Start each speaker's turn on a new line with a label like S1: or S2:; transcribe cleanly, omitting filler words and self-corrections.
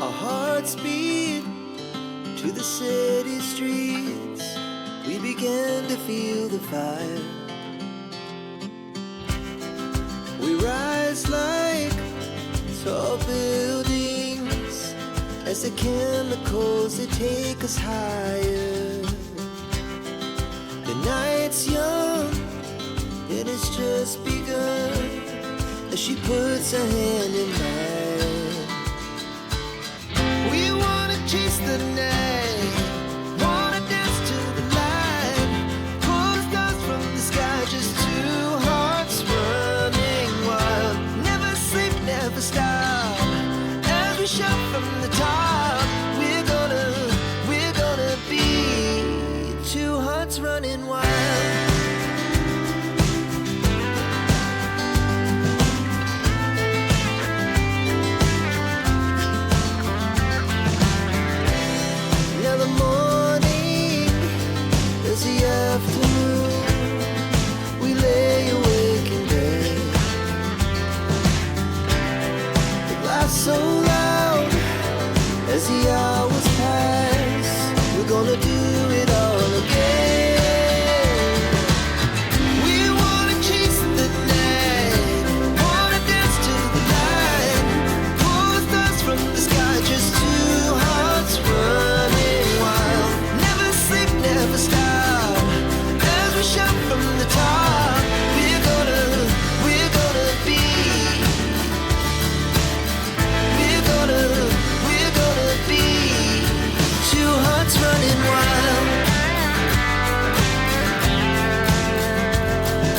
S1: Our hearts beat to the city streets. We began to feel the fire. We rise like tall buildings as the chemicals, they take us higher. The night's young and it's just begun as she puts her hand in mine. We wanna chase the night, wanna dance to the light, pull stars from the sky, just two hearts running wild. Never sleep, never stop, as we shout from the top. We're gonna be two hearts running wild. Now the morning is the afternoon. We lay awake in bed. The glass so loud as the